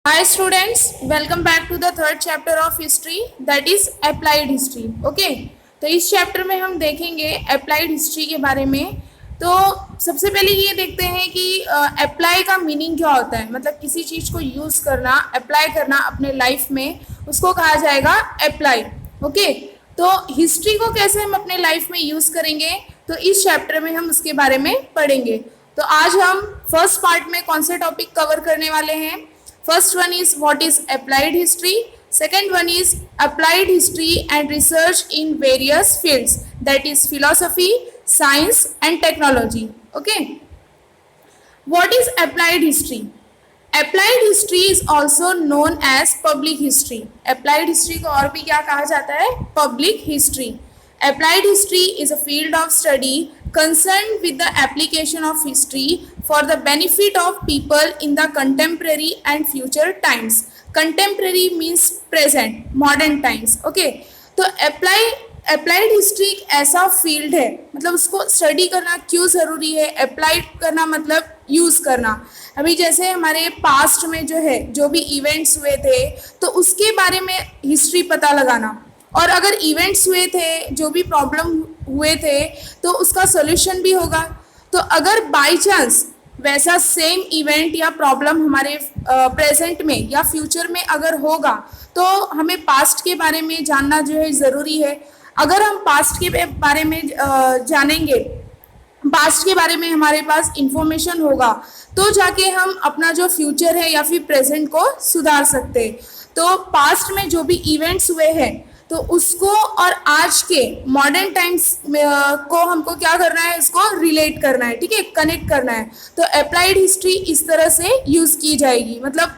Hi students, welcome back to the third chapter of history, that is applied history. Okay, तो इस chapter में हम देखेंगे applied history के बारे में। तो सबसे पहले ये देखते हैं कि अप्लाई का मीनिंग क्या होता है। मतलब किसी चीज़ को यूज़ करना, अप्लाई करना अपने लाइफ में, उसको कहा जाएगा अप्लाई। ओके, तो हिस्ट्री को कैसे हम अपने लाइफ में यूज़ करेंगे, तो इस चैप्टर में हम उसके बारे में पढ़ेंगे। तो आज हम फर्स्ट पार्ट में कौन से टॉपिक कवर करने वाले हैं। First one is what is applied history. Second one is applied history and research in various fields, that is philosophy, science and technology. Okay. What is applied history? Applied history is also known as public history. Applied history को और भी क्या कहा जाता है? Public history. Applied history is a field of study concerned with the application of history for the benefit of people in the contemporary and future times. Contemporary means present, modern times. Okay, तो applied history एक ऐसा field है, मतलब उसको study करना क्यों ज़रूरी है। अप्लाइड करना मतलब यूज़ करना। अभी जैसे हमारे पास्ट में जो है, जो भी इवेंट्स हुए थे, तो उसके बारे में हिस्ट्री पता लगाना, और अगर इवेंट्स हुए थे, जो भी प्रॉब्लम हुए थे, तो उसका सॉल्यूशन भी होगा। तो अगर बाय चांस वैसा सेम इवेंट या प्रॉब्लम हमारे प्रेजेंट में या फ्यूचर में अगर होगा, तो हमें पास्ट के बारे में जानना जो है ज़रूरी है। अगर हम पास्ट के बारे में जानेंगे, पास्ट के बारे में हमारे पास इंफॉर्मेशन होगा, तो जाके हम अपना जो फ्यूचर है या फिर प्रेजेंट को सुधार सकते हैं। तो पास्ट में जो भी इवेंट्स हुए हैं, तो उसको और आज के मॉडर्न टाइम्स को हमको क्या करना है, इसको रिलेट करना है, ठीक है, कनेक्ट करना है। तो अप्लाइड हिस्ट्री इस तरह से यूज़ की जाएगी। मतलब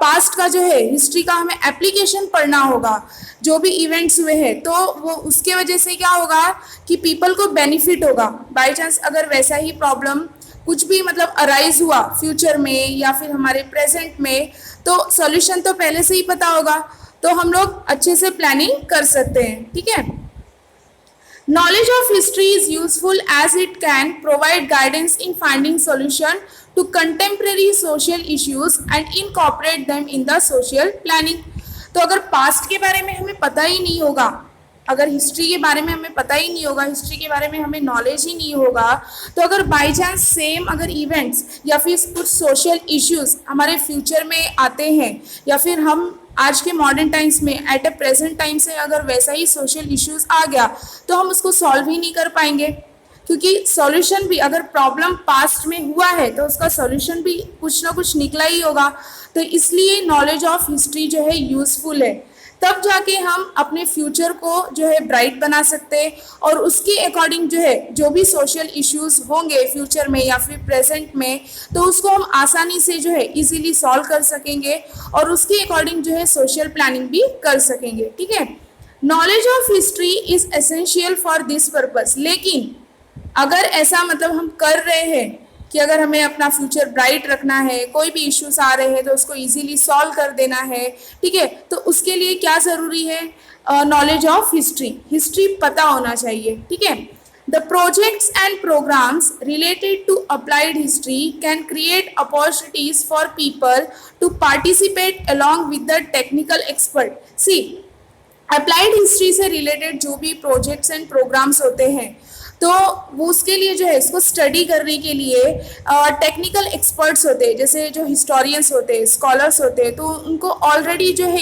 पास्ट का जो है हिस्ट्री का हमें एप्लीकेशन पढ़ना होगा, जो भी इवेंट्स हुए हैं, तो वो उसके वजह से क्या होगा कि पीपल को बेनिफिट होगा। बाय चांस अगर वैसा ही प्रॉब्लम कुछ भी मतलब अराइज हुआ फ्यूचर में या फिर हमारे प्रेजेंट में, तो सॉल्यूशन तो पहले से ही पता होगा, तो हम लोग अच्छे से प्लानिंग कर सकते हैं, ठीक है। Knowledge of history is useful as it can provide guidance in finding solution to contemporary social issues and incorporate them in the social planning. तो अगर पास्ट के बारे में हमें पता ही नहीं होगा, अगर हिस्ट्री के बारे में हमें पता ही नहीं होगा, हिस्ट्री के बारे में हमें नॉलेज ही नहीं होगा, तो अगर बाय चांस सेम अगर इवेंट्स या फिर कुछ सोशल इश्यूज हमारे फ्यूचर में आते हैं, या फिर हम आज के मॉडर्न टाइम्स में एट ए प्रेजेंट टाइम से अगर वैसा ही सोशल इश्यूज आ गया, तो हम उसको सॉल्व ही नहीं कर पाएंगे। क्योंकि सॉल्यूशन भी, अगर प्रॉब्लम पास्ट में हुआ है, तो उसका सॉल्यूशन भी कुछ ना कुछ निकला ही होगा। तो इसलिए नॉलेज ऑफ हिस्ट्री जो है यूज़फुल है, तब जाके हम अपने फ्यूचर को जो है ब्राइट बना सकते हैं, और उसके अकॉर्डिंग जो है जो भी सोशल इश्यूज होंगे फ्यूचर में या फिर प्रेजेंट में, तो उसको हम आसानी से जो है इजीली सॉल्व कर सकेंगे, और उसके अकॉर्डिंग जो है सोशल प्लानिंग भी कर सकेंगे, ठीक है। Knowledge of history is essential for this purpose. लेकिन अगर ऐसा मतलब हम कर रहे हैं कि अगर हमें अपना फ्यूचर ब्राइट रखना है, कोई भी इश्यूज आ रहे हैं तो उसको इजीली सॉल्व कर देना है, ठीक है, तो उसके लिए क्या ज़रूरी है, नॉलेज ऑफ हिस्ट्री, हिस्ट्री पता होना चाहिए, ठीक है। The projects and programmes related to applied history can create opportunities for people to participate along with the technical expert. See, applied history से रिलेटेड जो भी प्रोजेक्ट्स एंड प्रोग्राम्स होते हैं, तो वो उसके लिए जो है इसको स्टडी करने के लिए टेक्निकल एक्सपर्ट्स होते हैं, जैसे जो हिस्टोरियंस होते हैं, स्कॉलर्स होते हैं, तो उनको ऑलरेडी जो है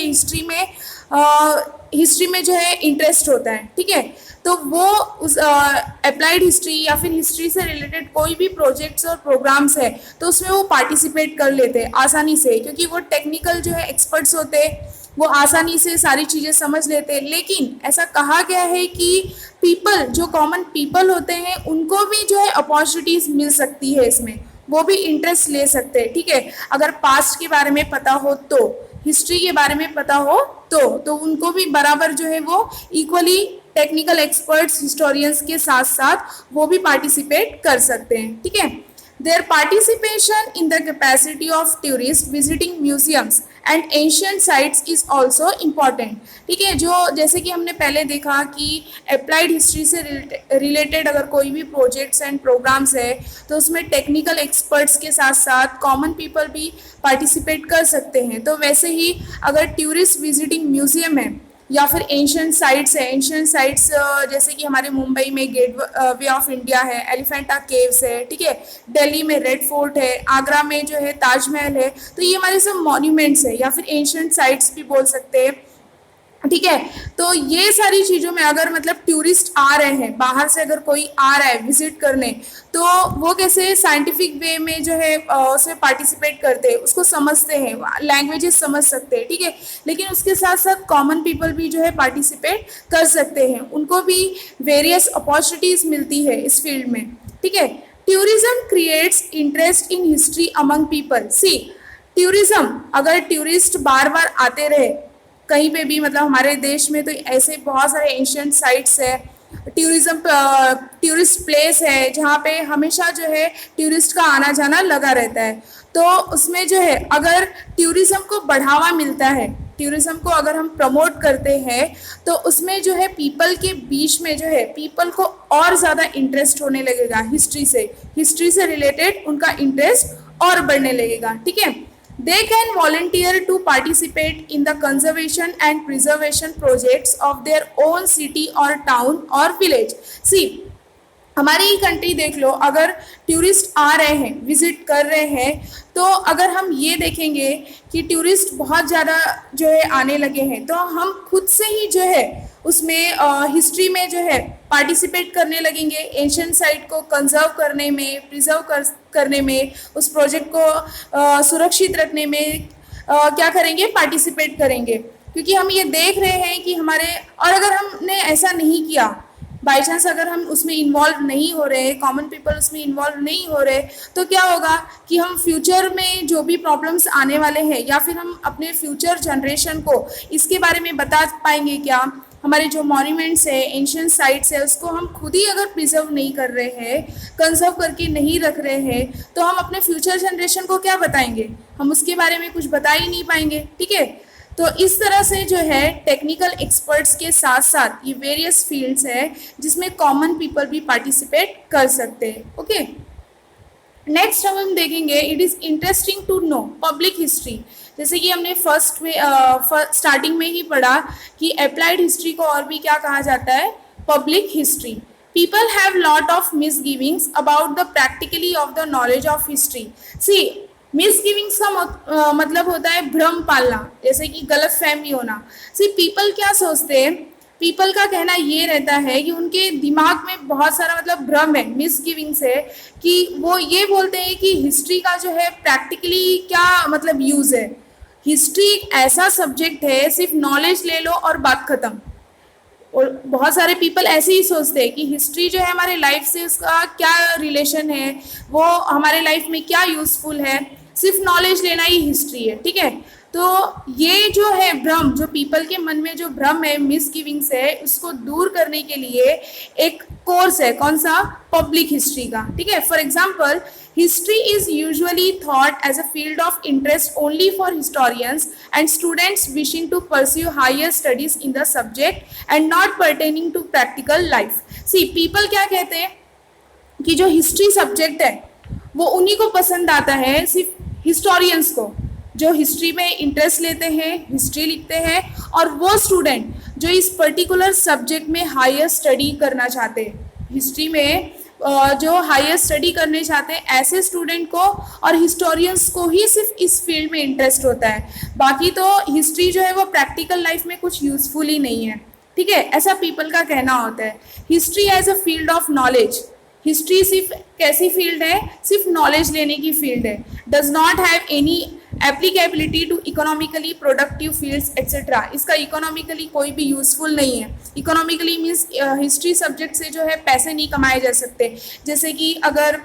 हिस्ट्री में जो है इंटरेस्ट होता है, ठीक है। तो वो उस अप्लाइड हिस्ट्री या फिर हिस्ट्री से रिलेटेड कोई भी प्रोजेक्ट्स और प्रोग्राम्स है, तो उसमें वो पार्टिसिपेट कर लेते हैं आसानी से, क्योंकि वो टेक्निकल जो है एक्सपर्ट्स होते हैं, वो आसानी से सारी चीज़ें समझ लेते हैं। लेकिन ऐसा कहा गया है कि पीपल, जो कॉमन पीपल होते हैं, उनको भी जो है अपॉर्चुनिटीज़ मिल सकती है इसमें, वो भी इंटरेस्ट ले सकते हैं, ठीक है। अगर पास्ट के बारे में पता हो, तो हिस्ट्री के बारे में पता हो, तो उनको भी बराबर जो है वो इक्वली टेक्निकल एक्सपर्ट्स हिस्टोरियंस के साथ साथ वो भी पार्टिसिपेट कर सकते हैं, ठीक है। Their participation in the capacity of tourists visiting museums and ancient sites is also important. ठीक है, जो जैसे कि हमने पहले देखा कि अप्लाइड हिस्ट्री से रिलेटेड अगर कोई भी प्रोजेक्ट्स एंड प्रोग्राम्स है तो उसमें टेक्निकल एक्सपर्ट्स के साथ साथ कॉमन पीपल भी पार्टिसिपेट कर सकते हैं। तो वैसे ही अगर टूरिस्ट विजिटिंग म्यूजियम है या फिर एंशियंट साइट्स है, एंशियंट साइट्स जैसे कि हमारे मुंबई में गेट वे ऑफ इंडिया है, एलिफेंटा केव्स है, ठीक है, दिल्ली में रेड फोर्ट है, आगरा में जो है ताजमहल है, तो ये हमारे सब मॉन्यूमेंट्स है या फिर एंशियंट साइट्स भी बोल सकते हैं। ठीक है, तो ये सारी चीज़ों में अगर मतलब टूरिस्ट आ रहे हैं, बाहर से अगर कोई आ रहा है विजिट करने, तो वो कैसे साइंटिफिक वे में जो है उसमें पार्टिसिपेट करते हैं, उसको समझते हैं, लैंग्वेजेस समझ सकते हैं। ठीक है, लेकिन उसके साथ साथ कॉमन पीपल भी जो है पार्टिसिपेट कर सकते हैं, उनको भी वेरियस अपॉर्चुनिटीज़ मिलती है इस फील्ड में। ठीक है, tourism creates interest in history among people. See, tourism, अगर टूरिस्ट बार बार आते रहे कहीं पे भी, मतलब हमारे देश में तो ऐसे बहुत सारे एंशियंट साइट्स है, टूरिस्ट प्लेस है जहाँ पे हमेशा जो है टूरिस्ट का आना जाना लगा रहता है। तो उसमें जो है अगर टूरिज्म को बढ़ावा मिलता है, टूरिज्म को अगर हम प्रमोट करते हैं, तो उसमें जो है पीपल के बीच में जो है पीपल को और ज़्यादा इंटरेस्ट होने लगेगा हिस्ट्री से रिलेटेड उनका इंटरेस्ट और बढ़ने लगेगा। ठीक है, they can volunteer to participate in the conservation and preservation projects of their own city or town or village। See, हमारी ही कंट्री देख लो, अगर टूरिस्ट आ रहे हैं, विजिट कर रहे हैं, तो अगर हम ये देखेंगे कि टूरिस्ट बहुत ज़्यादा जो है आने लगे हैं, तो हम खुद से ही जो है उसमें हिस्ट्री में जो है पार्टिसिपेट करने लगेंगे, एंशियंट साइट को कंजर्व करने में, प्रिजर्व करने में, उस प्रोजेक्ट को सुरक्षित रखने में क्या करेंगे, पार्टिसिपेट करेंगे, क्योंकि हम ये देख रहे हैं कि हमारे, और अगर हमने ऐसा नहीं किया, बाई चांस अगर हम उसमें इन्वॉल्व नहीं हो रहे, कॉमन पीपल उसमें इन्वॉल्व नहीं हो रहे, तो क्या होगा कि हम फ्यूचर में जो भी प्रॉब्लम्स आने वाले हैं, या फिर हम अपने फ्यूचर जनरेशन को इसके बारे में बता पाएंगे क्या? हमारे जो मॉन्यूमेंट्स है, एंशियंट साइट्स है, उसको हम खुद ही अगर प्रिजर्व नहीं कर रहे हैं, कंजर्व करके नहीं रख रहे हैं, तो हम अपने फ्यूचर जनरेशन को क्या बताएंगे? हम उसके बारे में कुछ बता ही नहीं पाएंगे। ठीक है, तो इस तरह से जो है टेक्निकल एक्सपर्ट्स के साथ साथ ये वेरियस फील्ड्स है जिसमें कॉमन पीपल भी पार्टिसिपेट कर सकते हैं। ओके, नेक्स्ट हम देखेंगे, it is interesting to know public history. जैसे कि हमने फर्स्ट में स्टार्टिंग में ही पढ़ा कि अप्लाइड हिस्ट्री को और भी क्या कहा जाता है, public history. People have lot of misgivings about the practically of the knowledge of history. See, misgivings का मतलब होता है भ्रम पालना, जैसे कि गलत फहमी होना। सी, पीपल क्या सोचते हैं, पीपल का कहना ये रहता है कि उनके दिमाग में बहुत सारा मतलब भ्रम है, मिसगिविंग्स है, कि वो ये बोलते हैं कि हिस्ट्री का जो है प्रैक्टिकली क्या मतलब यूज़ है। हिस्ट्री एक ऐसा सब्जेक्ट है, सिर्फ नॉलेज ले लो और बात ख़त्म। और बहुत सारे पीपल ऐसे ही सोचते हैं कि हिस्ट्री जो है हमारे लाइफ से उसका क्या रिलेशन है, वो हमारे लाइफ में क्या यूज़फुल है, सिर्फ नॉलेज लेना ही हिस्ट्री है। ठीक है, तो ये जो है भ्रम, जो पीपल के मन में जो भ्रम है, मिसगिविंग्स है, उसको दूर करने के लिए एक कोर्स है, कौन सा, पब्लिक हिस्ट्री का। ठीक है, for example, history is usually thought as a field of interest only for historians and students wishing to pursue higher studies in the subject and not pertaining to practical life. See, people क्या कहते हैं कि जो history subject है वो उन्हीं को पसंद आता है, सिर्फ हिस्टोरियंस को, जो हिस्ट्री में इंटरेस्ट लेते हैं, हिस्ट्री लिखते हैं, और वो स्टूडेंट जो इस पर्टिकुलर सब्जेक्ट में हायर स्टडी करना चाहते हैं, हिस्ट्री में जो हायर स्टडी करने चाहते हैं, ऐसे स्टूडेंट को और हिस्टोरियंस को ही सिर्फ इस फील्ड में इंटरेस्ट होता है। बाकी तो हिस्ट्री जो है वो प्रैक्टिकल लाइफ में कुछ यूजफुल ही नहीं है। ठीक है, ऐसा पीपल का कहना होता है। History as a field of knowledge, history सिर्फ कैसी फील्ड है, सिर्फ नॉलेज लेने की फील्ड है, does not have any applicability to economically productive fields etcetera. इसका इकोनॉमिकली कोई भी यूजफुल नहीं है। इकोनॉमिकली मीन्स हिस्ट्री सब्जेक्ट से जो है पैसे नहीं कमाए जा सकते। जैसे कि अगर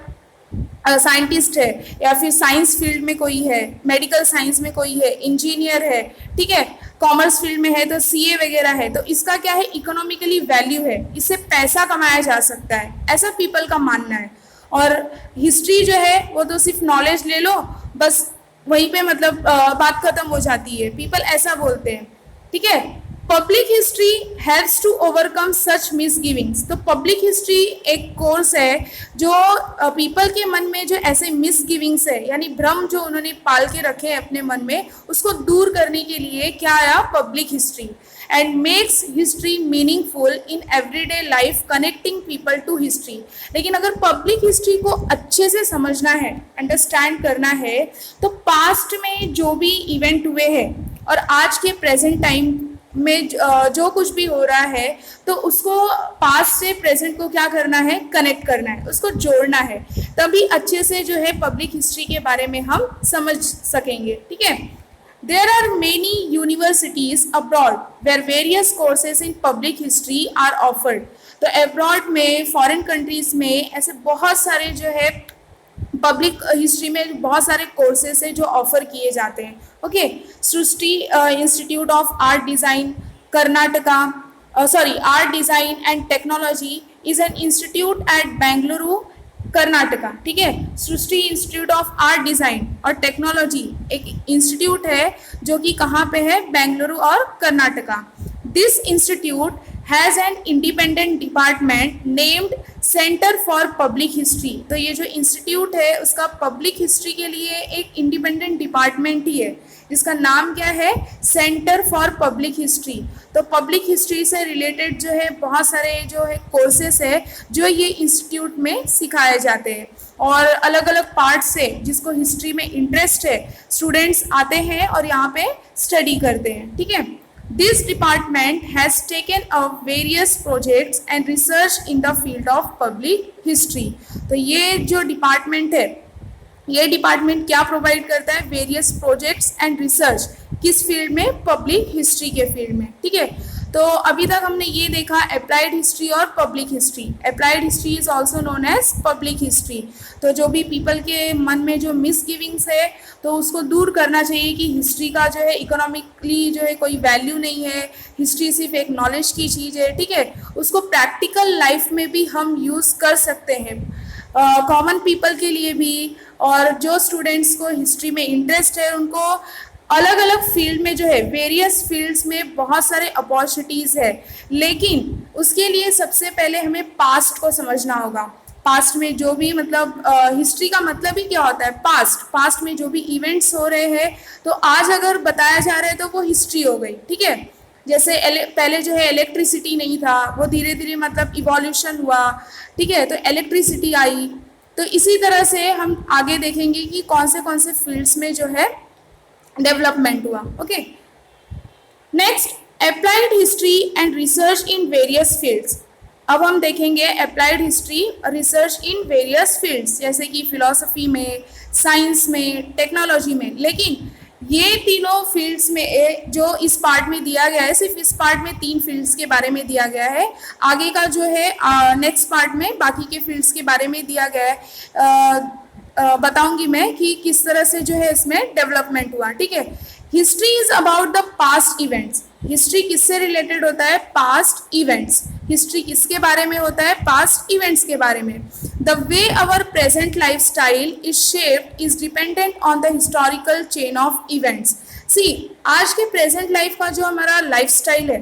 साइंटिस्ट है या फिर साइंस फील्ड में कोई है, मेडिकल साइंस में कोई है, इंजीनियर है, ठीक है, कॉमर्स फील्ड में है तो सीए वगैरह है, तो इसका क्या है, इकोनॉमिकली वैल्यू है, इससे पैसा कमाया जा सकता है, ऐसा पीपल का मानना है। और हिस्ट्री जो है वो तो सिर्फ नॉलेज ले लो बस, वहीं पे मतलब बात खत्म हो जाती है, पीपल ऐसा बोलते हैं, ठीक है। Public history helps to overcome such misgivings. तो पब्लिक हिस्ट्री एक कोर्स है जो पीपल के मन में जो ऐसे मिसगिविंग्स है, यानी भ्रम जो उन्होंने पाल के रखे हैं अपने मन में, उसको दूर करने के लिए क्या आया, public history. And makes history meaningful in everyday life, connecting people to history. लेकिन अगर पब्लिक हिस्ट्री को अच्छे से समझना है, अंडरस्टैंड करना है, तो पास्ट में जो भी इवेंट हुए हैं और आज के प्रेजेंट टाइम में जो कुछ भी हो रहा है, तो उसको पास्ट से प्रेजेंट को क्या करना है, कनेक्ट करना है, उसको जोड़ना है, तभी अच्छे से जो है पब्लिक हिस्ट्री के बारे में हम समझ सकेंगे, ठीक है। There are many universities abroad where various courses in public history are offered. तो अब्रॉड में, फॉरेन कंट्रीज में ऐसे बहुत सारे जो है पब्लिक हिस्ट्री में बहुत सारे कोर्सेज है जो ऑफर किए जाते हैं, okay. Srishti institute of art design Karnataka, art design and technology is an institute eight Bengaluru Karnataka, ठीक है। सृष्टि इंस्टीट्यूट ऑफ आर्ट डिज़ाइन और टेक्नोलॉजी एक इंस्टीट्यूट है जो कि कहाँ पे है, बेंगलुरु और Karnataka. This institute has an independent department named centre for public history. तो ये जो इंस्टीट्यूट है उसका पब्लिक हिस्ट्री के लिए एक इंडिपेंडेंट डिपार्टमेंट ही है, जिसका नाम क्या है, सेंटर फॉर पब्लिक हिस्ट्री। तो पब्लिक हिस्ट्री से रिलेटेड जो है बहुत सारे जो है कोर्सेस है जो ये इंस्टीट्यूट में सिखाए जाते हैं, और अलग अलग पार्ट से जिसको हिस्ट्री में इंटरेस्ट है स्टूडेंट्स आते हैं और यहाँ पे स्टडी करते हैं, ठीक है। This department has taken up various projects and research in the field of public history। तो ये जो डिपार्टमेंट है, ये डिपार्टमेंट क्या प्रोवाइड करता है, वेरियस प्रोजेक्ट्स एंड रिसर्च, किस फील्ड में, पब्लिक हिस्ट्री के फील्ड में, ठीक है। तो अभी तक हमने ये देखा अप्लाइड हिस्ट्री और public history. Applied history is also known as public history. तो जो भी पीपल के मन में जो मिसगिविंग्स है तो उसको दूर करना चाहिए कि हिस्ट्री का जो है इकोनॉमिकली जो है कोई वैल्यू नहीं है, हिस्ट्री सिर्फ एक नॉलेज की चीज़ है, ठीक है। उसको प्रैक्टिकल लाइफ में भी हम यूज़ कर सकते हैं, कॉमन पीपल के लिए भी, और जो स्टूडेंट्स को हिस्ट्री में इंटरेस्ट है उनको अलग अलग फील्ड में जो है, वेरियस फील्ड्स में बहुत सारे अपॉर्चुनिटीज़ है। लेकिन उसके लिए सबसे पहले हमें पास्ट को समझना होगा। पास्ट में जो भी मतलब हिस्ट्री का मतलब ही क्या होता है, पास्ट में जो भी इवेंट्स हो रहे हैं तो आज अगर बताया जा रहा है तो वो हिस्ट्री हो गई, ठीक है। जैसे पहले जो है इलेक्ट्रिसिटी नहीं था, वो धीरे धीरे मतलब इवोल्यूशन हुआ, ठीक है, तो इलेक्ट्रिसिटी आई। तो इसी तरह से हम आगे देखेंगे कि कौन से फील्ड्स में जो है डेवलपमेंट हुआ, okay. Next, applied history and research in various fields. अब हम देखेंगे applied history research in various fields, जैसे कि फिलॉसफी में, साइंस में, टेक्नोलॉजी में। लेकिन ये तीनों फील्ड्स में जो इस पार्ट में दिया गया है, सिर्फ इस पार्ट में 3 फील्ड्स के बारे में दिया गया है। आगे का जो है नेक्स्ट पार्ट में बाकी के फील्ड्स के बारे में दिया गया है, बताऊंगी मैं कि किस तरह से जो है इसमें डेवलपमेंट हुआ, ठीक है। History is about the past events. History किससे रिलेटेड होता है, पास्ट इवेंट्स। हिस्ट्री किसके बारे में होता है, पास्ट इवेंट्स के बारे में। The way our present life style is shaped is dependent on the historical chain of events. See, आज के प्रेजेंट लाइफ का जो हमारा लाइफ स्टाइल है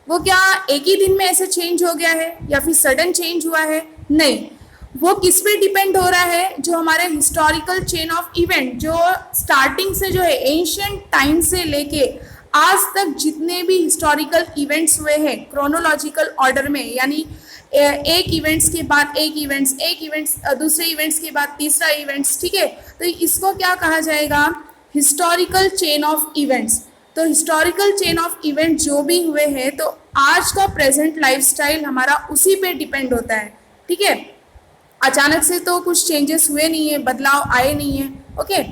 वो क्या एक ही दिन में ऐसे चेंज हो गया है या फिर सडन चेंज हुआ है, नहीं। वो किस पे डिपेंड हो रहा है, जो हमारे हिस्टोरिकल चेन ऑफ इवेंट, जो स्टार्टिंग से जो है एंशिएंट टाइम से लेके आज तक जितने भी हिस्टोरिकल इवेंट्स हुए हैं क्रोनोलॉजिकल ऑर्डर में, यानी एक इवेंट्स के बाद एक इवेंट्स दूसरे इवेंट्स के बाद तीसरा इवेंट्स, ठीक है। तो इसको क्या कहा जाएगा, हिस्टोरिकल चेन ऑफ इवेंट्स। तो हिस्टोरिकल चेन ऑफ इवेंट जो भी हुए हैं तो आज का प्रेजेंट लाइफस्टाइल हमारा उसी पे डिपेंड होता है, ठीक है। अचानक से तो कुछ चेंजेस हुए नहीं है, बदलाव आए नहीं है, okay.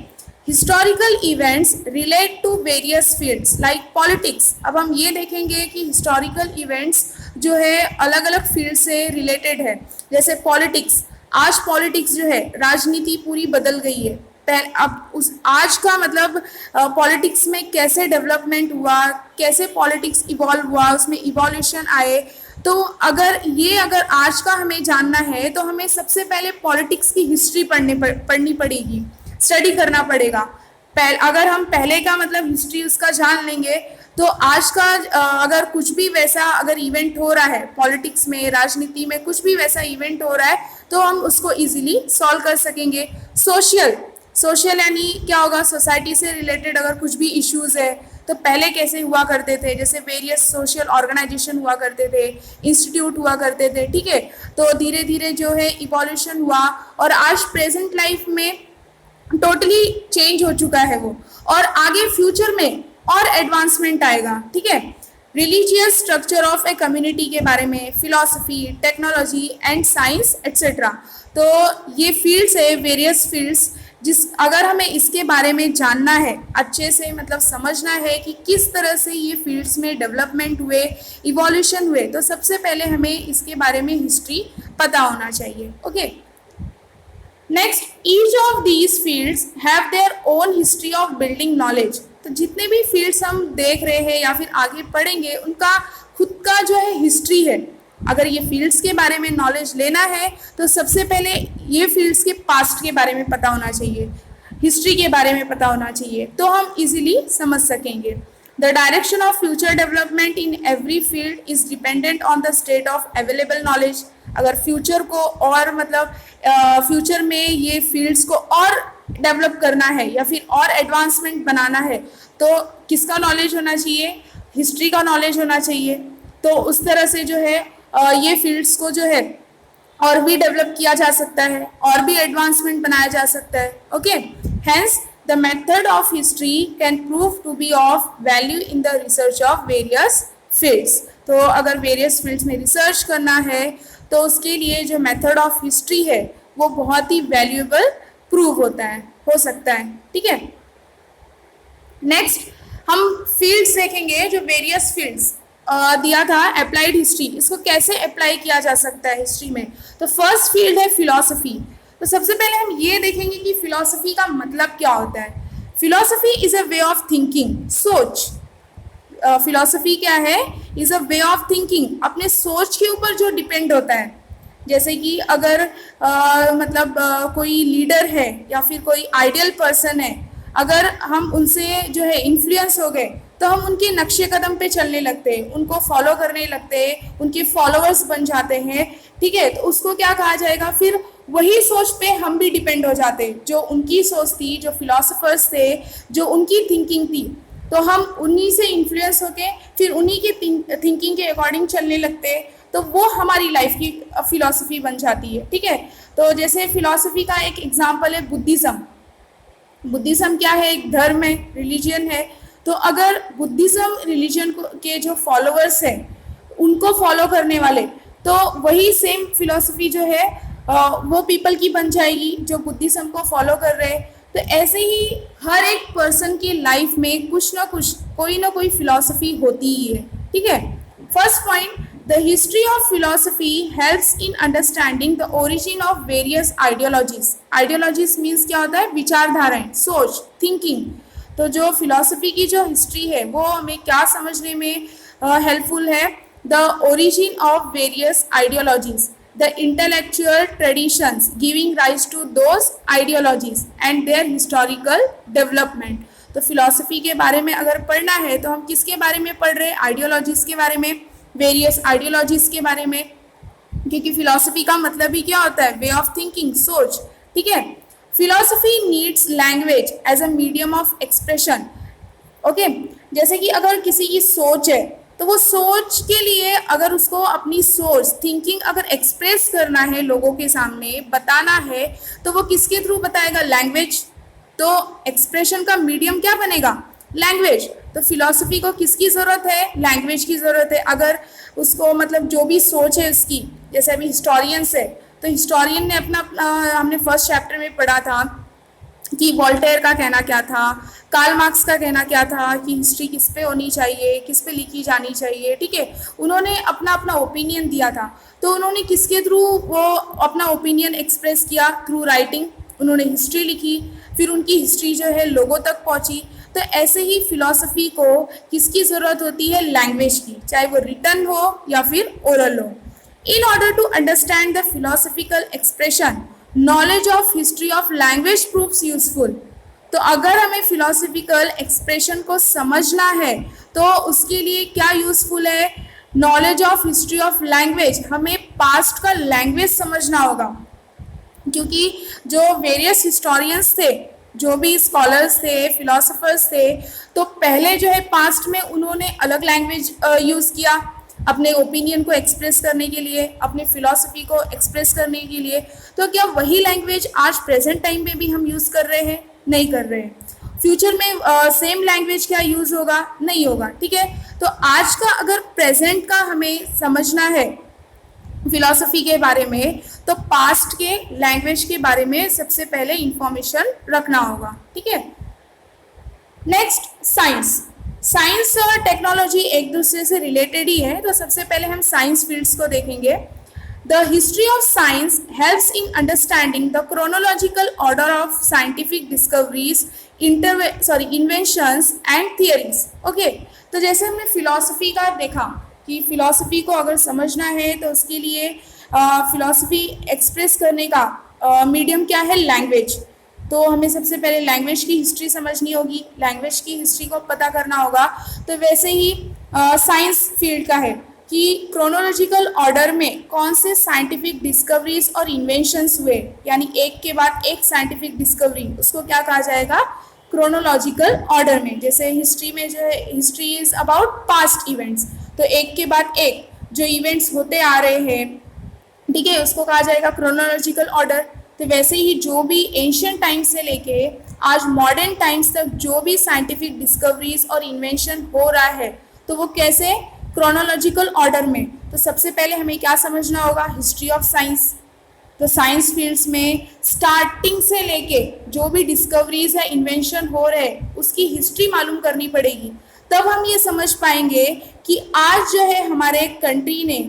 Historical events relate to various fields like politics. अब हम ये देखेंगे कि हिस्टोरिकल इवेंट्स जो है अलग अलग फील्ड से रिलेटेड है। जैसे पॉलिटिक्स, आज पॉलिटिक्स जो है राजनीति पूरी बदल गई है। अब उस आज का मतलब पॉलिटिक्स में कैसे डेवलपमेंट हुआ, कैसे पॉलिटिक्स इवॉल्व हुआ, उसमें इवोल्यूशन आए, तो अगर आज का हमें जानना है तो हमें सबसे पहले पॉलिटिक्स की हिस्ट्री पढ़नी पड़ेगी, स्टडी करना पड़ेगा। अगर हम पहले का मतलब हिस्ट्री उसका जान लेंगे तो आज का अगर कुछ भी वैसा अगर इवेंट हो रहा है पॉलिटिक्स में, राजनीति में कुछ भी वैसा इवेंट हो रहा है तो हम उसको इजीली सॉल्व कर सकेंगे। सोशल यानी क्या होगा, सोसाइटी से रिलेटेड अगर कुछ भी इश्यूज है तो पहले कैसे हुआ करते थे, जैसे वेरियस सोशल ऑर्गेनाइजेशन हुआ करते थे, इंस्टीट्यूट हुआ करते थे, ठीक है। तो धीरे धीरे जो है इवोल्यूशन हुआ और आज प्रेजेंट लाइफ में टोटली चेंज हो चुका है वो, और आगे फ्यूचर में और एडवांसमेंट आएगा, ठीक है। Religious structure of a community के बारे में, philosophy, technology and science etcetera. तो ये फील्ड्स है, वेरियस फील्ड्स, अगर हमें इसके बारे में जानना है अच्छे से, मतलब समझना है कि किस तरह से ये फील्ड्स में डेवलपमेंट हुए, इवोल्यूशन हुए, तो सबसे पहले हमें इसके बारे में हिस्ट्री पता होना चाहिए। Okay, next, each of these fields have their own history of building knowledge. तो जितने भी फील्ड्स हम देख रहे हैं या फिर आगे पढ़ेंगे उनका खुद का जो है हिस्ट्री है। अगर ये फील्ड्स के बारे में नॉलेज लेना है तो सबसे पहले ये फील्ड्स के पास्ट के बारे में पता होना चाहिए, हिस्ट्री के बारे में पता होना चाहिए, तो हम इजीली समझ सकेंगे। The direction of future development in every field is dependent on the state of available knowledge. अगर फ्यूचर को और मतलब फ्यूचर में ये फील्ड्स को और डेवलप करना है या फिर और एडवांसमेंट बनाना है तो किसका नॉलेज होना चाहिए, हिस्ट्री का नॉलेज होना चाहिए। तो उस तरह से जो है ये फील्ड्स को जो है और भी डेवलप किया जा सकता है, और भी एडवांसमेंट बनाया जा सकता है। Okay, hence the method of history can prove to be of value in the research of various fields. तो अगर वेरियस फील्ड्स में रिसर्च करना है तो उसके लिए जो मेथड ऑफ हिस्ट्री है वो बहुत ही वैल्यूएबल प्रूव हो सकता है, ठीक है। नेक्स्ट हम फील्ड्स देखेंगे, जो वेरियस फील्ड्स दिया था अप्लाइड हिस्ट्री, इसको कैसे अप्लाई किया जा सकता है हिस्ट्री में। तो फर्स्ट फील्ड है फिलॉसफी। तो सबसे पहले हम ये देखेंगे कि फिलॉसफी का मतलब क्या होता है। Philosophy is a way of thinking, सोच। फिलॉसफी क्या है, is a way of thinking, अपने सोच के ऊपर जो डिपेंड होता है। जैसे कि अगर कोई लीडर है या फिर कोई आइडियल पर्सन है, अगर हम उनसे जो है इन्फ्लुएंस हो गए तो हम उनके नक्शे कदम पे चलने लगते हैं, उनको फॉलो करने लगते हैं, उनके फॉलोअर्स बन जाते हैं, ठीक है। तो उसको क्या कहा जाएगा, फिर वही सोच पे हम भी डिपेंड हो जाते हैं। जो उनकी सोच थी, जो फिलोसोफर्स थे, जो उनकी थिंकिंग थी, तो हम उन्हीं से इन्फ्लुएंस होके फिर उन्हीं के थिंकिंग के अकॉर्डिंग चलने लगते हैं, तो वो हमारी लाइफ की फिलॉसफी बन जाती है, ठीक है। तो जैसे फिलॉसफी का एक एग्जाम्पल है बुद्धिज़्म। बुद्धिज़्म क्या है, एक धर्म है, रिलीजन है। तो अगर बुद्धिज़्म रिलीजन के जो फॉलोअर्स हैं उनको फॉलो करने वाले, तो वही सेम फिलॉसफी जो है वो पीपल की बन जाएगी जो बुद्धिज़्म को फॉलो कर रहे हैं। तो ऐसे ही हर एक पर्सन की लाइफ में कुछ ना कुछ, कोई ना कोई फिलॉसफी होती ही है, ठीक है। First point, the history of philosophy helps in understanding the origin of various ideologies. Ideologies means क्या होता है, विचारधाराएं, सोच, थिंकिंग। तो जो फिलॉसफी की जो हिस्ट्री है वो हमें क्या समझने में हेल्पफुल है, the origin of various ideologies, the intellectual traditions giving rise to those ideologies and their historical development। तो फिलॉसफी के बारे में अगर पढ़ना है तो हम किसके बारे में पढ़ रहे हैं, आइडियोलॉजीज के बारे में, वेरियस आइडियोलॉजीज के बारे में, क्योंकि फिलॉसफी का मतलब ही क्या होता है, वे ऑफ थिंकिंग, सोच, ठीक है। Philosophy needs language as a medium of expression. Okay, जैसे कि अगर किसी की सोच है तो वो सोच के लिए अगर उसको अपनी सोच, थिंकिंग अगर एक्सप्रेस करना है, लोगों के सामने बताना है, तो वो किसके थ्रू बताएगा, लैंग्वेज। तो एक्सप्रेशन का मीडियम क्या बनेगा, लैंग्वेज। तो फिलॉसफी को किसकी ज़रूरत है, लैंग्वेज की ज़रूरत है। अगर उसको मतलब जो भी सोच है उसकी, जैसे अभी हिस्टोरियंस है तो हिस्टोरियन ने हमने फर्स्ट चैप्टर में पढ़ा था कि वॉल्टेयर का कहना क्या था, कार्ल मार्क्स का कहना क्या था कि हिस्ट्री किस पे होनी चाहिए, किस पे लिखी जानी चाहिए, ठीक है। उन्होंने अपना अपना ओपिनियन दिया था। तो उन्होंने किसके थ्रू वो अपना ओपिनियन एक्सप्रेस किया, थ्रू राइटिंग। उन्होंने हिस्ट्री लिखी, फिर उनकी हिस्ट्री जो है लोगों तक पहुंची। तो ऐसे ही फिलॉसफी को किसकी ज़रूरत होती है? लैंग्वेज की, चाहे वो रिटन हो या फिर ओरल हो। In order to understand the philosophical expression, knowledge of history of language proves useful. तो अगर हमें फिलोसफिकल एक्सप्रेशन को समझना है तो उसके लिए क्या यूजफुल है? Knowledge of history of language, हमें पास्ट का लैंग्वेज समझना होगा, क्योंकि जो वेरियस हिस्टोरियंस थे, जो भी स्कॉलर्स थे, फिलोसोफर्स थे, तो पहले जो है पास्ट में उन्होंने अलग लैंग्वेज यूज़ किया अपने ओपिनियन को एक्सप्रेस करने के लिए, अपनी फिलॉसफी को एक्सप्रेस करने के लिए। तो क्या वही लैंग्वेज आज प्रेजेंट टाइम में भी हम यूज़ कर रहे हैं? नहीं कर रहे हैं। फ्यूचर में सेम लैंग्वेज क्या यूज़ होगा? नहीं होगा। ठीक है, तो आज का अगर प्रेजेंट का हमें समझना है फिलॉसफी के बारे में, तो पास्ट के लैंग्वेज के बारे में सबसे पहले इंफॉर्मेशन रखना होगा। ठीक है, नेक्स्ट साइंस। साइंस और टेक्नोलॉजी एक दूसरे से रिलेटेड ही है, तो सबसे पहले हम साइंस फील्ड्स को देखेंगे। The history of science helps in understanding the chronological order of scientific discoveries, inventions and theories. Okay, तो जैसे हमने फिलॉसफी का देखा कि फिलॉसफी को अगर समझना है तो उसके लिए फिलॉसफी एक्सप्रेस करने का मीडियम क्या है? लैंग्वेज। तो हमें सबसे पहले लैंग्वेज की हिस्ट्री समझनी होगी, लैंग्वेज की हिस्ट्री को पता करना होगा। तो वैसे ही साइंस फील्ड का है कि क्रोनोलॉजिकल ऑर्डर में कौन से साइंटिफिक डिस्कवरीज और इन्वेंशंस हुए, यानी एक के बाद एक साइंटिफिक डिस्कवरी, उसको क्या कहा जाएगा? क्रोनोलॉजिकल ऑर्डर में। जैसे हिस्ट्री में जो है, history is about past events, तो एक के बाद एक जो इवेंट्स होते आ रहे हैं, ठीक है, उसको कहा जाएगा क्रोनोलॉजिकल ऑर्डर। तो वैसे ही जो भी एंशियंट टाइम से लेके आज मॉडर्न टाइम्स तक जो भी साइंटिफिक डिस्कवरीज और इन्वेंशन हो रहा है, तो वो कैसे? क्रोनोलॉजिकल ऑर्डर में। तो सबसे पहले हमें क्या समझना होगा? History of science. तो साइंस फील्ड्स में स्टार्टिंग से लेके जो भी डिस्कवरीज है, इन्वेंशन हो रहे हैं, उसकी हिस्ट्री मालूम करनी पड़ेगी। तब हम ये समझ पाएंगे कि आज जो है हमारे कंट्री ने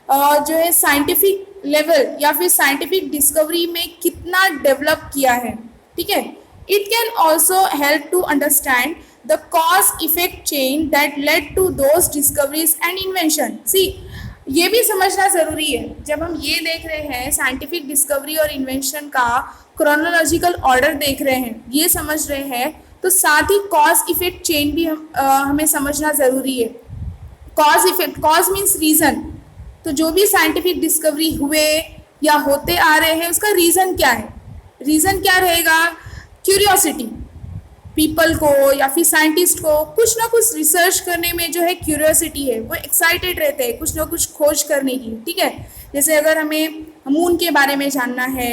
जो है साइंटिफिक लेवल या फिर साइंटिफिक डिस्कवरी में कितना डेवलप किया है। ठीक है, it can also help to understand the cause effect chain that led to those discoveries and invention. See, ये भी समझना ज़रूरी है। जब हम ये देख रहे हैं साइंटिफिक डिस्कवरी और इन्वेंशन का क्रोनोलॉजिकल ऑर्डर देख रहे हैं, ये समझ रहे हैं, तो साथ ही कॉज इफेक्ट चेन भी हमें समझना ज़रूरी है। Cause effect, cause means reason. तो जो भी साइंटिफिक डिस्कवरी हुए या होते आ रहे हैं, उसका रीज़न क्या है? रीज़न क्या रहेगा? क्यूरियोसिटी। पीपल को या फिर साइंटिस्ट को कुछ ना कुछ रिसर्च करने में जो है क्यूरियोसिटी है, वो एक्साइटेड रहते हैं कुछ ना कुछ खोज करने की। ठीक है, जैसे अगर हमें मून के बारे में जानना है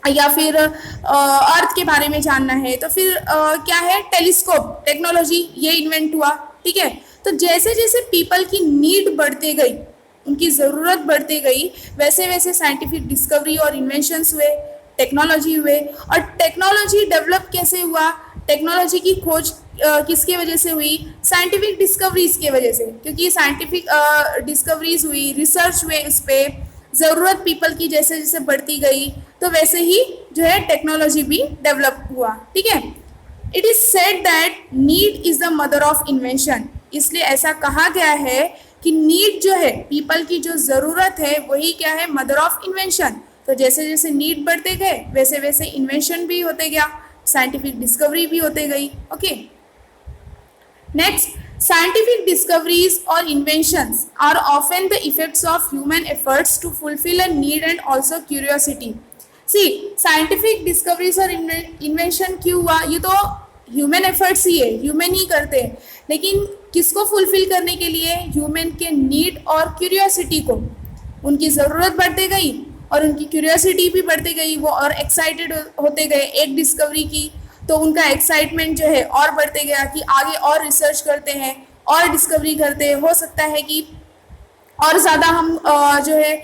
या फिर अर्थ के बारे में जानना है, तो फिर क्या है? टेलीस्कोप टेक्नोलॉजी, ये इन्वेंट हुआ। ठीक है, तो जैसे जैसे पीपल की नीड बढ़ती गई, उनकी ज़रूरत बढ़ती गई, वैसे वैसे साइंटिफिक डिस्कवरी और इन्वेंशंस हुए, टेक्नोलॉजी हुए। और टेक्नोलॉजी डेवलप कैसे हुआ? टेक्नोलॉजी की खोज किसके वजह से हुई? साइंटिफिक डिस्कवरीज के वजह से, क्योंकि साइंटिफिक डिस्कवरीज हुई, रिसर्च हुए, इस पर ज़रूरत पीपल की जैसे जैसे बढ़ती गई, तो वैसे ही जो है टेक्नोलॉजी भी डेवलप हुआ। ठीक है, it is said that need is the mother of invention. इसलिए ऐसा कहा गया है कि नीड जो है, पीपल की जो ज़रूरत है, वही क्या है? Mother of invention. तो जैसे जैसे नीड बढ़ते गए, वैसे वैसे इन्वेंशन भी होते गया, साइंटिफिक डिस्कवरी भी होते गई। Okay, next, scientific discoveries or inventions are often the effects of human efforts to fulfill a need and also curiosity. See, scientific discoveries और invention क्यों हुआ? ये तो ह्यूमन एफर्ट्स ही है, ह्यूमन ही करते हैं, लेकिन किसको फुलफिल करने के लिए? ह्यूमन के नीड और क्यूरियोसिटी को। उनकी ज़रूरत बढ़ते गई और उनकी क्यूरियोसिटी भी बढ़ती गई, वो और एक्साइटेड होते गए एक डिस्कवरी की, तो उनका एक्साइटमेंट जो है और बढ़ते गया कि आगे और रिसर्च करते हैं और डिस्कवरी करते हैं, हो सकता है कि और ज़्यादा हम जो है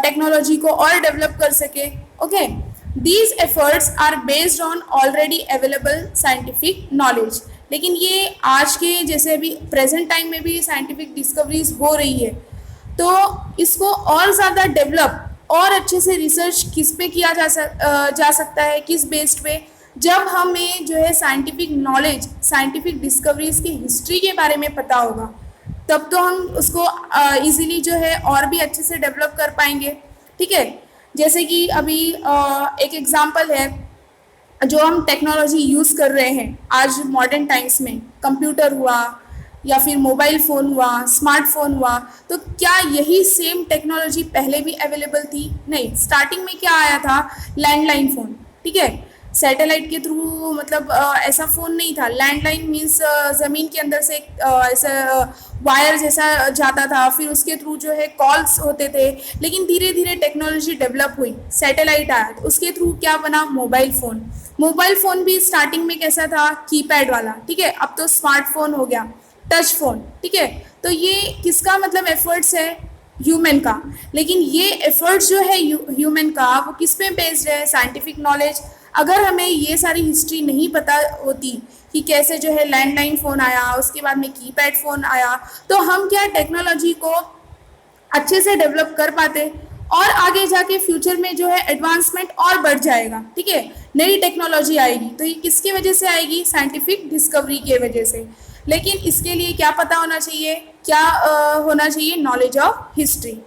टेक्नोलॉजी को और डेवलप कर सके। Okay, these efforts are based on already available scientific knowledge. लेकिन ये आज के जैसे अभी प्रेजेंट टाइम में भी साइंटिफिक डिस्कवरीज हो रही है, तो इसको और ज़्यादा डेवलप और अच्छे से रिसर्च किस पे किया जा सकता है, किस बेस्ड पे? जब हमें जो है साइंटिफिक नॉलेज, साइंटिफिक डिस्कवरीज की हिस्ट्री के बारे में पता होगा, तब तो हम उसको इजीली जो है और भी अच्छे से डेवलप कर पाएंगे। ठीक है, जैसे कि अभी एक एग्जांपल है, जो हम टेक्नोलॉजी यूज़ कर रहे हैं आज मॉडर्न टाइम्स में, कंप्यूटर हुआ या फिर मोबाइल फ़ोन हुआ, स्मार्टफोन हुआ, तो क्या यही सेम टेक्नोलॉजी पहले भी अवेलेबल थी? नहीं। स्टार्टिंग में क्या आया था? Landline phone. ठीक है, सैटेलाइट के थ्रू, मतलब ऐसा फ़ोन नहीं था। लैंडलाइन मीन्स ज़मीन के अंदर से ऐसा वायर जैसा जाता था, फिर उसके थ्रू जो है कॉल्स होते थे। लेकिन धीरे धीरे टेक्नोलॉजी डेवलप हुई, सैटेलाइट आया, तो उसके थ्रू क्या बना? Mobile phone. मोबाइल फ़ोन भी स्टार्टिंग में कैसा था? कीपैड वाला। ठीक है, अब तो स्मार्टफोन हो गया, टच फोन। ठीक है, तो ये किसका मतलब एफर्ट्स है? ह्यूमन का। लेकिन ये एफर्ट्स जो है ह्यूमन का, वो किस पे बेस्ड है? Scientific knowledge. अगर हमें ये सारी हिस्ट्री नहीं पता होती कि कैसे जो है लैंडलाइन फ़ोन आया, उसके बाद में कीपैड फ़ोन आया, तो हम क्या टेक्नोलॉजी को अच्छे से डेवलप कर पाते, और आगे जाके फ्यूचर में जो है एडवांसमेंट और बढ़ जाएगा। ठीक है, नई टेक्नोलॉजी आएगी, तो ये किसकी वजह से आएगी? साइंटिफिक डिस्कवरी की वजह से। लेकिन इसके लिए क्या पता होना चाहिए? क्या होना चाहिए? Knowledge of history.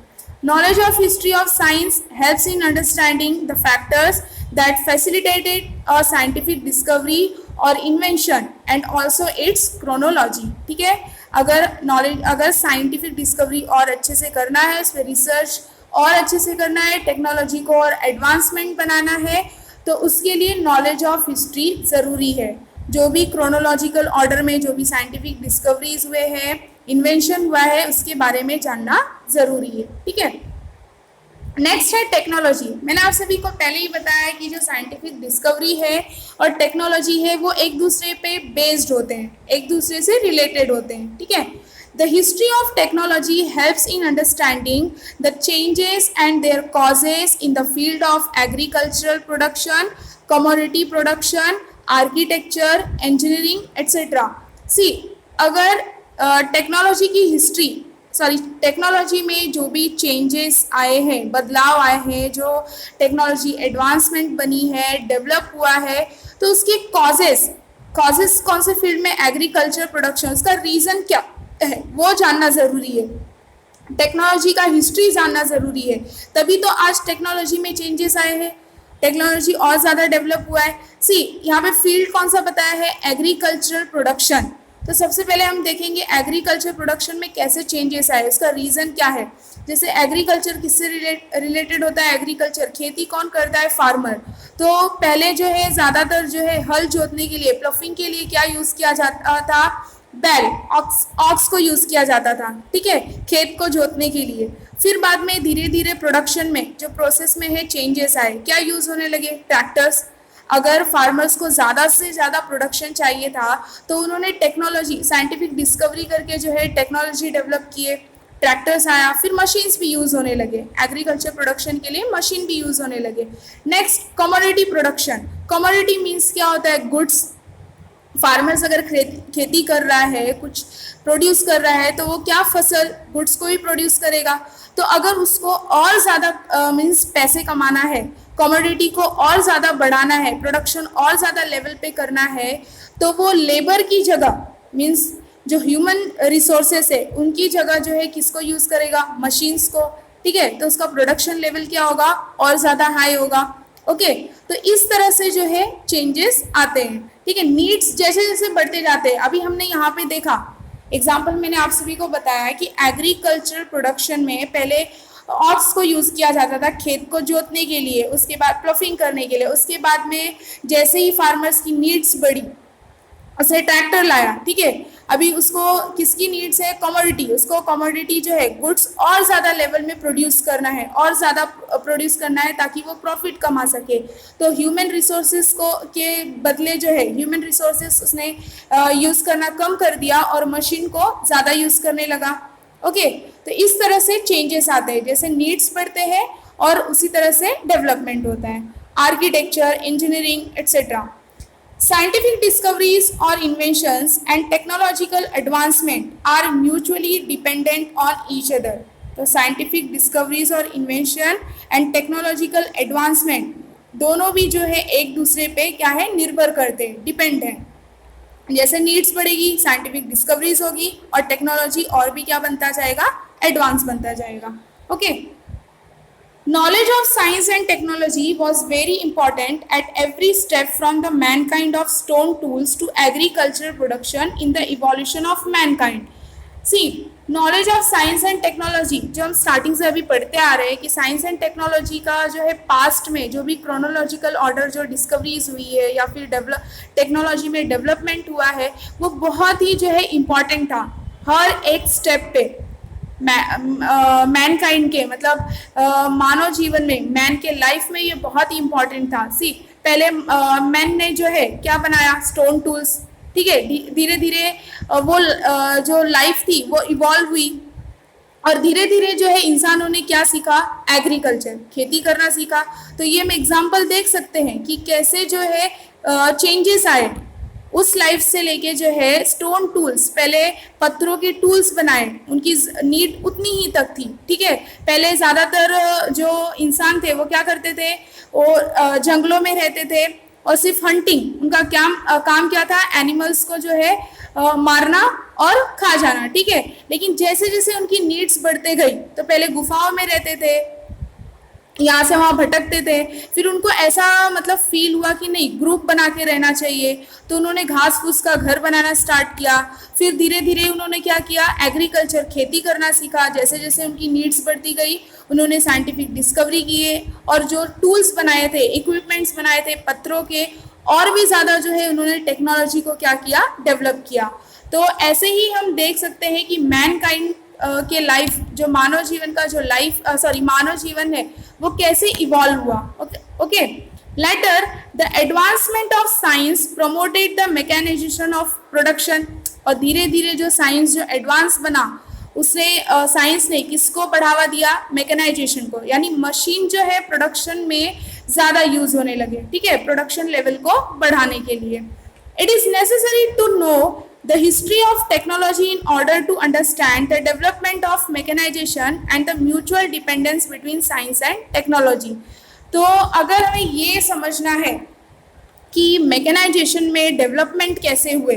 Knowledge of history of science helps in understanding the factors that facilitated a scientific discovery or invention and also its chronology। ठीक है, अगर साइंटिफिक डिस्कवरी और अच्छे से करना है, उस पर रिसर्च और अच्छे से करना है, टेक्नोलॉजी को और एडवांसमेंट बनाना है, तो उसके लिए नॉलेज ऑफ हिस्ट्री ज़रूरी है। जो भी क्रोनोलॉजिकल ऑर्डर में जो भी साइंटिफिक डिस्कवरीज हुए हैं, इन्वेंशन हुआ है, उसके बारे में जानना ज़रूरी है। ठीक है, नेक्स्ट है टेक्नोलॉजी। मैंने आप सभी को पहले ही बताया कि जो साइंटिफिक डिस्कवरी है और टेक्नोलॉजी है, वो एक दूसरे पे बेस्ड होते हैं, एक दूसरे से रिलेटेड होते हैं। ठीक है, the history of technology helps in understanding the changes and their causes in the field of agricultural production, commodity production, architecture, engineering etcetera. See, अगर टेक्नोलॉजी की हिस्ट्री, टेक्नोलॉजी में जो भी चेंजेस आए हैं, बदलाव आए हैं, जो टेक्नोलॉजी एडवांसमेंट बनी है, डेवलप हुआ है, तो उसके कॉजेस कौन से फील्ड में? एग्रीकल्चर प्रोडक्शन, उसका रीज़न क्या है वो जानना ज़रूरी है। टेक्नोलॉजी का हिस्ट्री जानना ज़रूरी है, तभी तो आज टेक्नोलॉजी में चेंजेस आए हैं, टेक्नोलॉजी और ज़्यादा डेवलप हुआ है। सी, यहाँ पे फील्ड कौन सा बताया है? Agricultural production. तो सबसे पहले हम देखेंगे एग्रीकल्चर प्रोडक्शन में कैसे चेंजेस आए, उसका रीज़न क्या है। जैसे एग्रीकल्चर किससे रिलेटेड होता है? एग्रीकल्चर, खेती कौन करता है? फार्मर। तो पहले जो है ज़्यादातर जो है हल जोतने के लिए, प्लफिंग के लिए क्या यूज़ किया जाता था? बैल, ऑक्स को यूज़ किया जाता था। ठीक है, खेत को जोतने के लिए। फिर बाद में धीरे धीरे प्रोडक्शन में, जो प्रोसेस में है, चेंजेस आए, क्या यूज़ होने लगे? ट्रैक्टर्स। अगर फार्मर्स को ज़्यादा से ज़्यादा प्रोडक्शन चाहिए था, तो उन्होंने टेक्नोलॉजी, साइंटिफिक डिस्कवरी करके जो है टेक्नोलॉजी डेवलप किए, ट्रैक्टर्स आया, फिर मशीन्स भी यूज़ होने लगे, एग्रीकल्चर प्रोडक्शन के लिए मशीन भी यूज़ होने लगे। Next, commodity production. Commodity means क्या होता है? गुड्स। फार्मर्स अगर खेती कर रहा है, कुछ प्रोड्यूस कर रहा है, तो वो क्या फसल, गुड्स को ही प्रोड्यूस करेगा। तो अगर उसको और ज़्यादा मीन्स पैसे कमाना है, कमोडिटी को और ज़्यादा बढ़ाना है, प्रोडक्शन और ज़्यादा लेवल पे करना है, तो वो लेबर की जगह, मीन्स जो ह्यूमन रिसोर्सेस है, उनकी जगह जो है किसको यूज़ करेगा? मशीन्स को। ठीक है, तो उसका प्रोडक्शन लेवल क्या होगा? और ज़्यादा हाई होगा। ओके, तो इस तरह से जो है चेंजेस आते हैं। ठीक है, नीड्स जैसे जैसे बढ़ते जाते हैं, अभी हमने यहाँ पे देखा एग्जाम्पल, मैंने आप सभी को बताया कि एग्रीकल्चरल प्रोडक्शन में पहले ऑक्स को यूज़ किया जाता था खेत को जोतने के लिए, उसके बाद प्लफिंग करने के लिए, उसके बाद में जैसे ही फार्मर्स की नीड्स बढ़ी, उसने ट्रैक्टर लाया। ठीक है, अभी उसको किसकी नीड्स है? कमोडिटी। उसको कमोडिटी जो है, गुड्स और ज़्यादा लेवल में प्रोड्यूस करना है, और ज़्यादा प्रोड्यूस करना है ताकि वो प्रॉफिट कमा सके। तो ह्यूमन रिसोर्सेज को के बदले जो है ह्यूमन रिसोर्सेज उसने यूज़ करना कम कर दिया और मशीन को ज़्यादा यूज़ करने लगा। ओके, तो इस तरह से चेंजेस आते हैं, जैसे नीड्स बढ़ते हैं और उसी तरह से डेवलपमेंट होता है। Architecture, engineering etcetera. Scientific discoveries or inventions and technological advancement are mutually dependent on each other. तो scientific discoveries और invention and technological advancement दोनों भी जो है एक दूसरे पे क्या है, निर्भर करते हैं, डिपेंड है। जैसे नीड्स बढ़ेगी, साइंटिफिक डिस्कवरीज होगी और टेक्नोलॉजी और भी क्या बनता जाएगा, एडवांस बनता जाएगा। Okay, knowledge of science and technology was very important at every step from the mankind of stone tools to agricultural production in the evolution of mankind. See knowledge of science and technology, जो हम starting से अभी पढ़ते आ रहे हैं कि science and technology का जो है पास्ट में जो भी क्रोनोलॉजिकल ऑर्डर जो डिस्कवरीज हुई है या फिर टेक्नोलॉजी में डेवलपमेंट हुआ है वो बहुत ही जो है इम्पॉर्टेंट था हर एक स्टेप पे। मैनकाइंड के मतलब मानव जीवन में, मैन के लाइफ में ये बहुत ही इम्पॉर्टेंट था। सी पहले मैन ने जो है क्या बनाया, स्टोन टूल्स, ठीक है। धीरे धीरे वो जो लाइफ थी वो इवॉल्व हुई और धीरे धीरे जो है इंसानों ने क्या सीखा, एग्रीकल्चर, खेती करना सीखा। तो ये हम एग्जाम्पल देख सकते हैं कि कैसे जो है चेंजेस आए उस लाइफ से लेके जो है स्टोन टूल्स, पहले पत्थरों के टूल्स बनाए, उनकी नीड उतनी ही तक थी, ठीक है। पहले ज़्यादातर जो इंसान थे वो क्या करते थे, वो जंगलों में रहते थे और सिर्फ हंटिंग, उनका काम क्या था, एनिमल्स को जो है मारना और खा जाना, ठीक है। लेकिन जैसे जैसे उनकी नीड्स बढ़ते गई तो पहले गुफाओं में रहते थे, यहाँ से वहाँ भटकते थे, फिर उनको ऐसा मतलब फील हुआ कि नहीं ग्रुप बना के रहना चाहिए, तो उन्होंने घास फूस का घर बनाना स्टार्ट किया। फिर धीरे धीरे उन्होंने क्या किया, एग्रीकल्चर, खेती करना सीखा। जैसे जैसे उनकी नीड्स बढ़ती गई उन्होंने साइंटिफिक डिस्कवरी किए और जो टूल्स बनाए थे, इक्विपमेंट्स बनाए थे पत्थरों के, और भी ज़्यादा जो है उन्होंने टेक्नोलॉजी को क्या किया, डेवलप किया। तो ऐसे ही हम देख सकते हैं कि मैनकाइंड के लाइफ, जो मानव जीवन का जो मानव जीवन है वो कैसे इवॉल्व हुआ। Okay, later the advancement of science promoted the mechanisation of production. और धीरे धीरे जो साइंस जो एडवांस बना उससे साइंस ने किसको बढ़ावा दिया, मैकेनाइजेशन को, यानी मशीन जो है प्रोडक्शन में ज़्यादा यूज होने लगे, ठीक है, प्रोडक्शन लेवल को बढ़ाने के लिए। It is necessary to know the history of technology in order to understand the development of mechanization and the mutual dependence between science and technology। तो अगर हमें ये समझना है कि मैकेनाइजेशन में डेवलपमेंट कैसे हुए,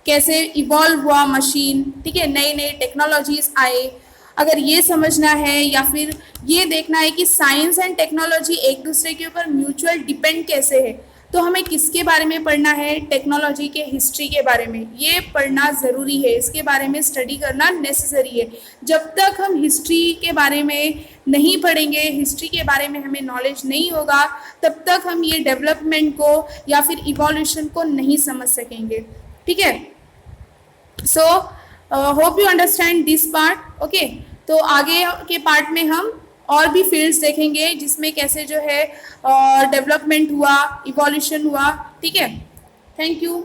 कैसे इवॉल्व हुआ मशीन, ठीक है, नई नई टेक्नोलॉजीज आए, अगर ये समझना है या फिर ये देखना है कि साइंस एंड टेक्नोलॉजी एक दूसरे के ऊपर म्यूचुअल डिपेंड कैसे है, तो हमें किसके बारे में पढ़ना है, टेक्नोलॉजी के हिस्ट्री के बारे में। ये पढ़ना ज़रूरी है, इसके बारे में स्टडी करना नेसेसरी है। जब तक हम हिस्ट्री के बारे में नहीं पढ़ेंगे, हिस्ट्री के बारे में हमें नॉलेज नहीं होगा, तब तक हम ये डेवलपमेंट को या फिर इवोल्यूशन को नहीं समझ सकेंगे, ठीक है। So hope you understand this part. Okay, तो आगे के पार्ट में हम और भी फील्ड्स देखेंगे जिसमें कैसे जो है डेवलपमेंट हुआ, इवोल्यूशन हुआ, ठीक है। Thank you.